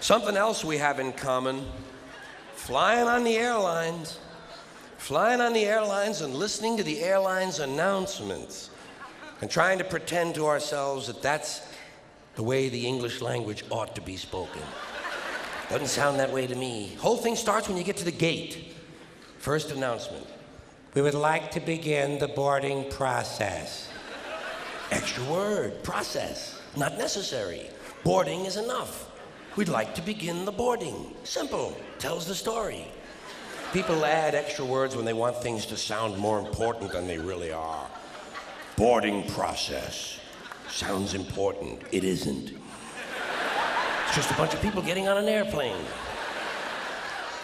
Something else we have in common, flying on the airlines. Flying on the airlines and listening to the airline's announcements and trying to pretend to ourselves that that's the way the English language ought to be spoken. Doesn't sound that way to me. Whole thing starts when you get to the gate. First announcement. We would like to begin the boarding process. Extra word, process. Not necessary. Boarding is enough. We'd like to begin the boarding. Simple. Tells the story. People add extra words when they want things to sound more important than they really are. Boarding process. Sounds important. It isn't. It's just a bunch of people getting on an airplane.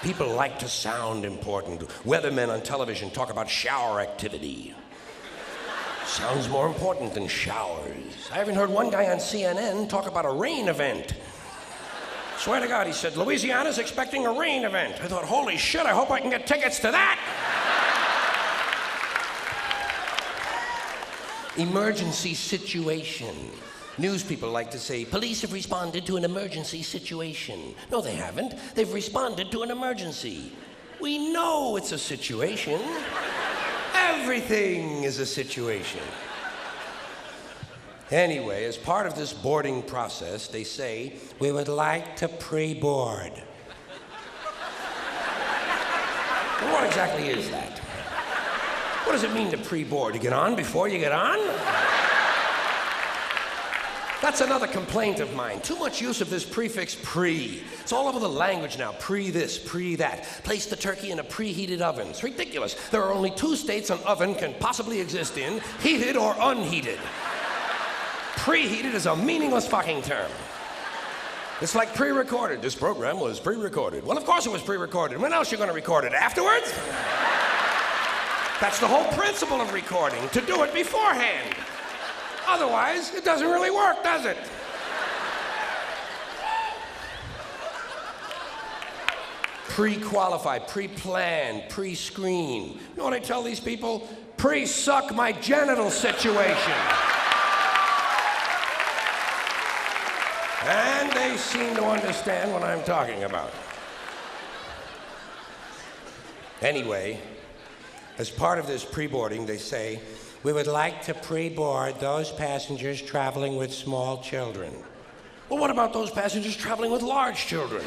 People like to sound important. Weathermen on television talk about shower activity. Sounds more important than showers. I even heard one guy on CNN talk about a rain event. Swear to God, he said, Louisiana's expecting a rain event. I thought, holy shit, I hope I can get tickets to that. Emergency situation. News people like to say, police have responded to an emergency situation. No, they haven't. They've responded to an emergency. We know it's a situation. Everything is a situation. Anyway, as part of this boarding process, they say, we would like to pre-board. Well, what exactly is that? What does it mean to pre-board? To get on before you get on? That's another complaint of mine. Too much use of this prefix pre. It's all over the language now. Pre this, pre that. Place the turkey in a preheated oven. It's ridiculous. There are only two states an oven can possibly exist in, heated or unheated. Preheated is a meaningless fucking term. It's like pre-recorded. This program was pre-recorded. Well, of course it was pre-recorded. When else are you going to record it? Afterwards? That's the whole principle of recording, to do it beforehand. Otherwise, it doesn't really work, does it? Pre-qualified, pre-planned, pre-screened. You know what I tell these people? Pre-suck my genital situation. And they seem to understand what I'm talking about. Anyway, as part of this pre-boarding, they say, we would like to pre-board those passengers traveling with small children. Well, what about those passengers traveling with large children?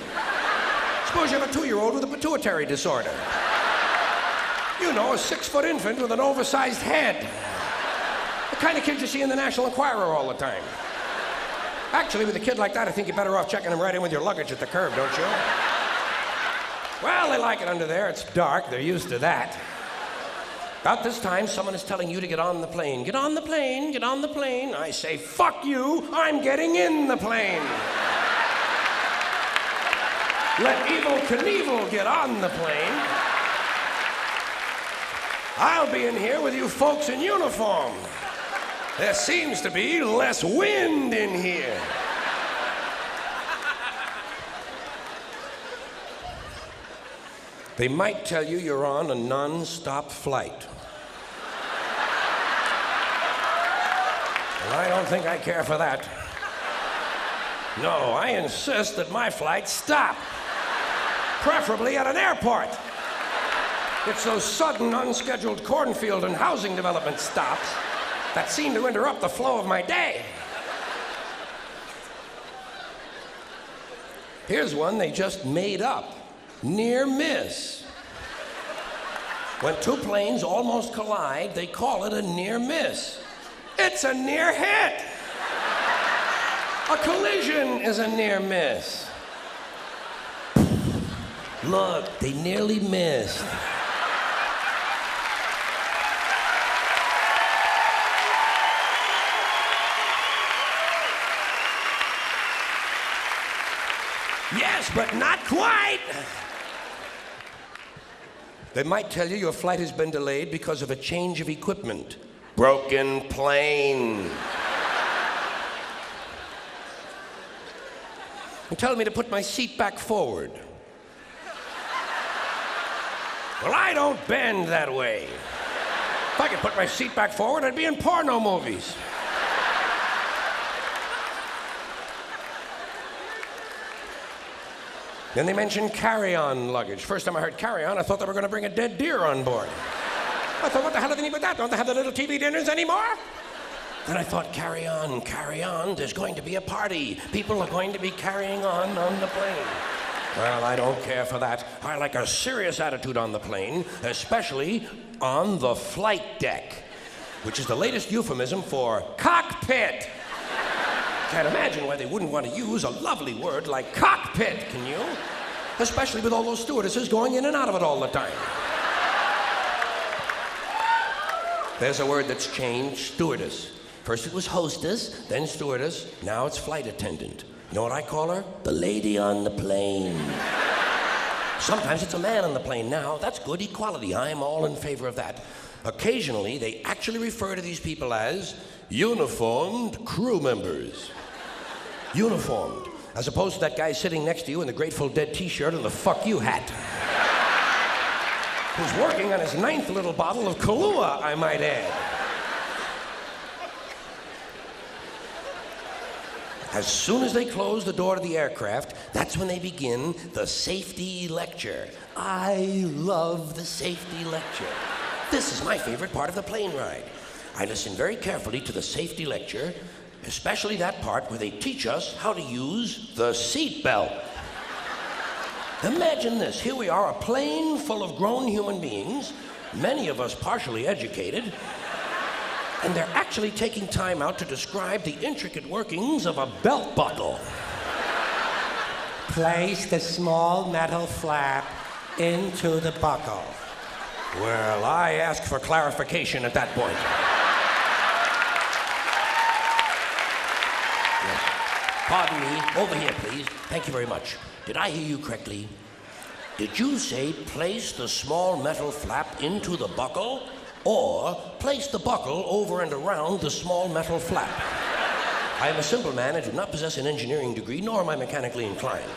Suppose you have a 2-year-old with a pituitary disorder. You know, a 6-foot infant with an oversized head. The kind of kid you see in the National Enquirer all the time. Actually, with a kid like that, I think you're better off checking him right in with your luggage at the curb, don't you? Well, they like it under there. It's dark. They're used to that. About this time, someone is telling you to get on the plane. Get on the plane, get on the plane. I say, fuck you, I'm getting in the plane. Let Evel Knievel get on the plane. I'll be in here with you folks in uniform. There seems to be less wind in here. They might tell you you're on a non-stop flight. Well, I don't think I care for that. No, I insist that my flights stop. Preferably at an airport. It's those sudden, unscheduled cornfield and housing development stops that seem to interrupt the flow of my day. Here's one they just made up. Near miss. When two planes almost collide, they call it a near miss. It's a near hit. A collision is a near miss. Look, they nearly missed. Yes, but not quite. They might tell you your flight has been delayed because of a change of equipment. Broken plane. And tell me to put my seat back forward. Well, I don't bend that way. If I could put my seat back forward, I'd be in porno movies. Then they mentioned carry-on luggage. First time I heard carry-on, I thought they were going to bring a dead deer on board. I thought, what the hell do they need with that? Don't they have the little TV dinners anymore? Then I thought, carry on, there's going to be a party. People are going to be carrying on the plane. Well, I don't care for that. I like a serious attitude on the plane, especially on the flight deck, which is the latest euphemism for cockpit. Can't imagine why they wouldn't want to use a lovely word like cockpit, can you? Especially with all those stewardesses going in and out of it all the time. There's a word that's changed, stewardess. First it was hostess, then stewardess, now it's flight attendant. You know what I call her? The lady on the plane. Sometimes it's a man on the plane now. That's good equality. I'm all in favor of that. Occasionally, they actually refer to these people as uniformed crew members. Uniformed. As opposed to that guy sitting next to you in the Grateful Dead t-shirt and the fuck you hat. Who's working on his 9th little bottle of Kahlua, I might add. As soon as they close the door to the aircraft, that's when they begin the safety lecture. I love the safety lecture. This is my favorite part of the plane ride. I listen very carefully to the safety lecture, especially that part where they teach us how to use the seatbelt. Imagine this. Here we are, a plane full of grown human beings, many of us partially educated, and they're actually taking time out to describe the intricate workings of a belt buckle. Place the small metal flap into the buckle. Well, I ask for clarification at that point. Yes. Pardon me, over here, please. Thank you very much. Did I hear you correctly? Did you say place the small metal flap into the buckle? Or place the buckle over and around the small metal flap? I am a simple man and do not possess an engineering degree, nor am I mechanically inclined.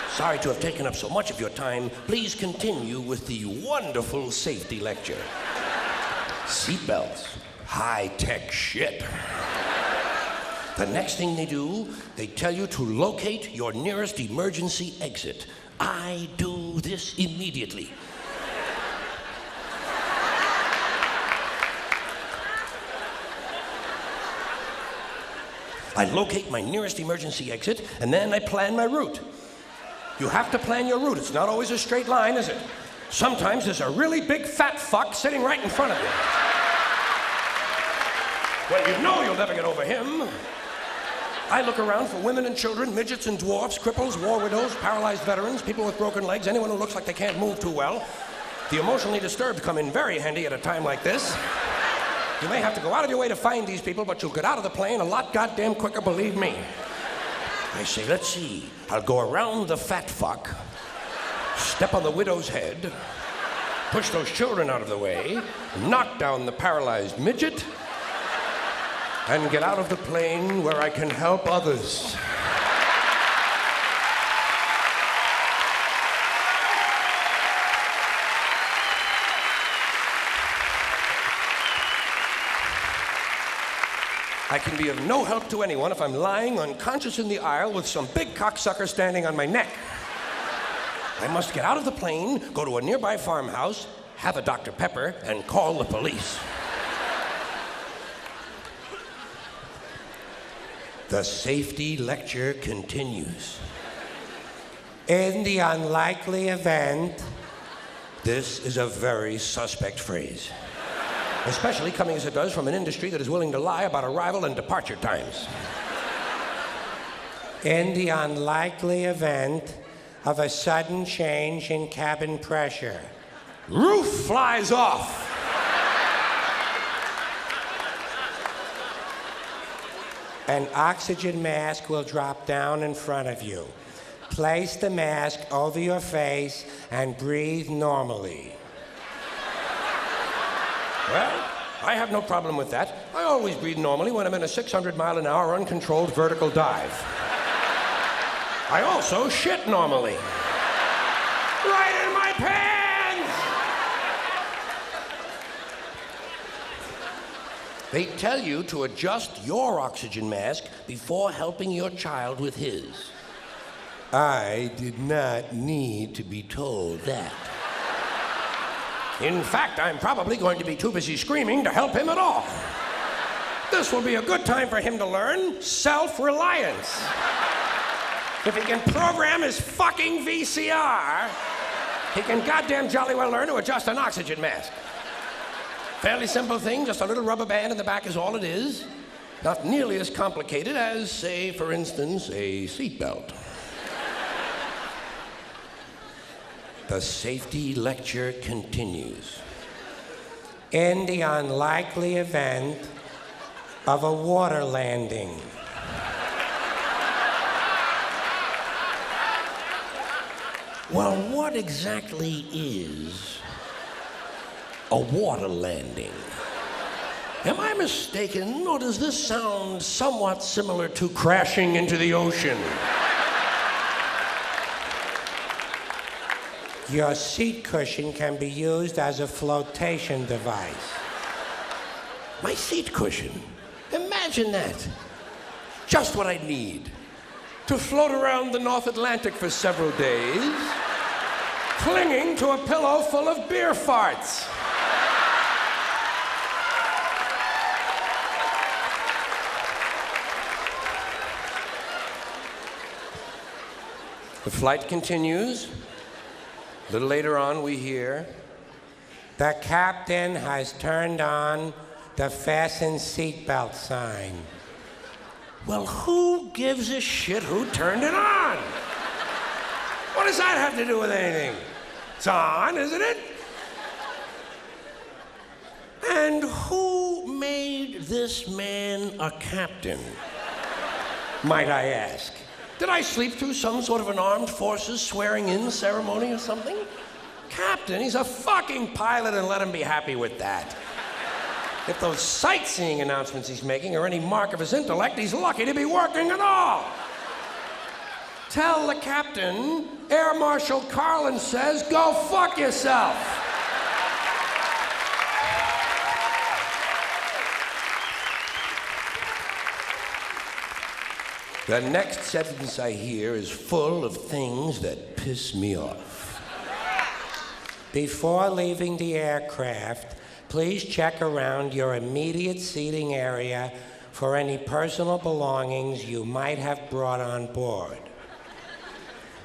Sorry to have taken up so much of your time. Please continue with the wonderful safety lecture. Seatbelts. High-tech shit. The next thing they do, they tell you to locate your nearest emergency exit. I do this immediately. I locate my nearest emergency exit, and then I plan my route. You have to plan your route. It's not always a straight line, is it? Sometimes there's a really big fat fuck sitting right in front of you. Well, you know you'll never get over him. I look around for women and children, midgets and dwarfs, cripples, war widows, paralyzed veterans, people with broken legs, anyone who looks like they can't move too well. The emotionally disturbed come in very handy at a time like this. You may have to go out of your way to find these people, but you'll get out of the plane a lot goddamn quicker, believe me. I say, let's see. I'll go around the fat fuck, step on the widow's head, push those children out of the way, knock down the paralyzed midget, and get out of the plane where I can help others. I can be of no help to anyone if I'm lying unconscious in the aisle with some big cocksucker standing on my neck. I must get out of the plane, go to a nearby farmhouse, have a Dr. Pepper, and call the police. The safety lecture continues. In the unlikely event... This is a very suspect phrase. Especially coming as it does from an industry that is willing to lie about arrival and departure times. In the unlikely event of a sudden change in cabin pressure. Roof flies off. An oxygen mask will drop down in front of you. Place the mask over your face and breathe normally. Well, I have no problem with that. I always breathe normally when I'm in a 600-mile-an-hour uncontrolled vertical dive. I also shit normally. Right in my pants! They tell you to adjust your oxygen mask before helping your child with his. I did not need to be told that. In fact, I'm probably going to be too busy screaming to help him at all. This will be a good time for him to learn self-reliance. If he can program his fucking VCR, he can goddamn jolly well learn to adjust an oxygen mask. Fairly simple thing, just a little rubber band in the back is all it is. Not nearly as complicated as, say, for instance, a seatbelt. The safety lecture continues. In the unlikely event of a water landing. Well, what exactly is a water landing? Am I mistaken, or does this sound somewhat similar to crashing into the ocean? Your seat cushion can be used as a flotation device. My seat cushion? Imagine that. Just what I need. To float around the North Atlantic for several days, clinging to a pillow full of beer farts. The flight continues. A little later on, we hear, The captain has turned on the fasten seatbelt sign. well, who gives a shit who turned it on? What does that have to do with anything? It's on, isn't it? And who made this man a captain, might I ask? Did I sleep through some sort of an armed forces swearing-in ceremony or something? Captain, he's a fucking pilot, and let him be happy with that. If those sightseeing announcements he's making are any mark of his intellect, he's lucky to be working at all. Tell the captain, Air Marshal Carlin says, go fuck yourself. The next sentence I hear is full of things that piss me off. Before leaving the aircraft, please check around your immediate seating area for any personal belongings you might have brought on board.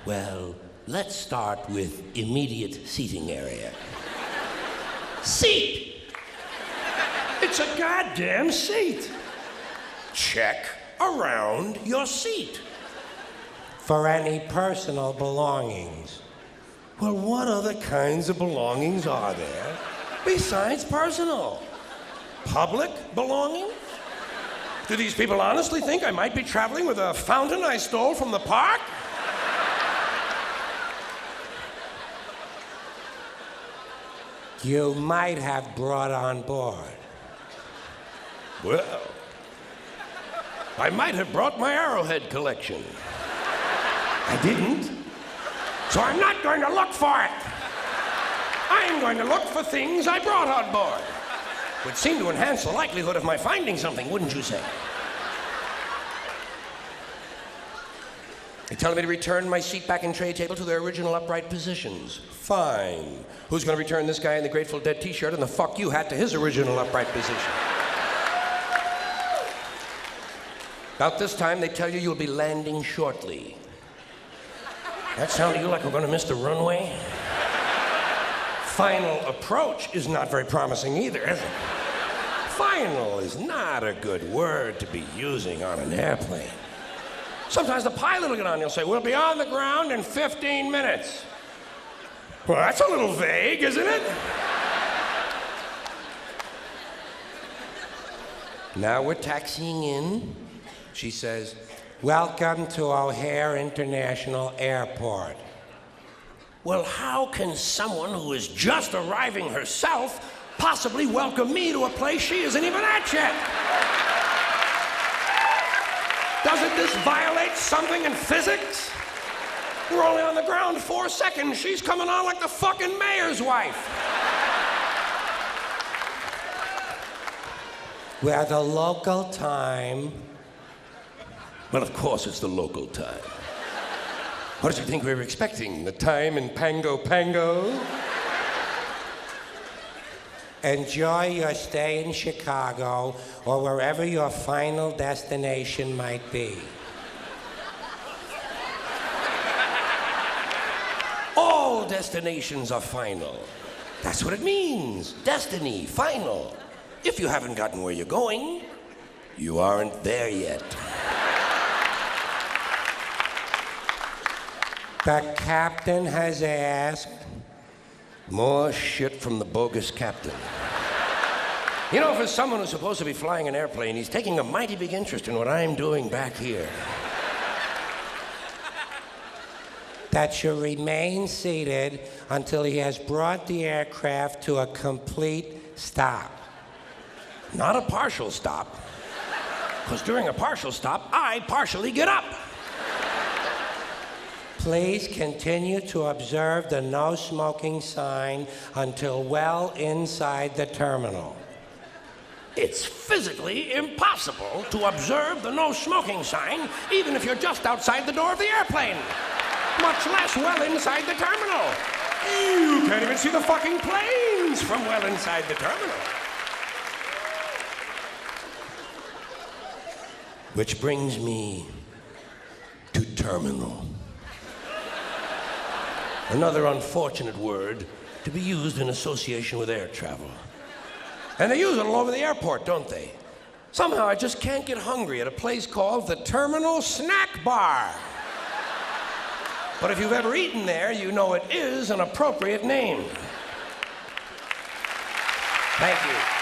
Well, let's start with immediate seating area. Seat! It's a goddamn seat. Check around your seat. For any personal belongings. Well, what other kinds of belongings are there besides personal? Public belongings? Do these people honestly think I might be traveling with a fountain I stole from the park? You might have brought on board. Well, I might have brought my Arrowhead collection. I didn't, so I'm not going to look for it. I'm going to look for things I brought on board. Would seem to enhance the likelihood of my finding something, wouldn't you say? They're telling me to return my seat back and tray table to their original upright positions. Fine. Who's going to return this guy in the Grateful Dead t-shirt and the fuck you hat to his original upright position? About this time, they tell you you'll be landing shortly. That sound to you like we're going to miss the runway? Final approach is not very promising either, is it? Final is not a good word to be using on an airplane. Sometimes the pilot will get on and he'll say, we'll be on the ground in 15 minutes. Well, that's a little vague, isn't it? Now we're taxiing in. She says, Welcome to O'Hare International Airport. well, how can someone who is just arriving herself possibly welcome me to a place she isn't even at yet? Doesn't this violate something in physics? We're only on the ground 4 seconds. She's coming on like the fucking mayor's wife. Where the local time. Well, of course it's the local time. What did you think we were expecting? The time in Pango Pango? Enjoy your stay in Chicago or wherever your final destination might be. All destinations are final. That's what it means. Destiny, final. If you haven't gotten where you're going, you aren't there yet. The captain has asked. More shit from the bogus captain. You know, for someone who's supposed to be flying an airplane, he's taking a mighty big interest in what I'm doing back here. That you remain seated until he has brought the aircraft to a complete stop. Not a partial stop. Because during a partial stop, I partially get up. Please continue to observe the no smoking sign until well inside the terminal. It's physically impossible to observe the no smoking sign even if you're just outside the door of the airplane, much less well inside the terminal. You can't even see the fucking planes from well inside the terminal. Which brings me to terminal. Another unfortunate word to be used in association with air travel. And they use it all over the airport, don't they? Somehow I just can't get hungry at a place called the Terminal Snack Bar. But if you've ever eaten there, you know it is an appropriate name. Thank you.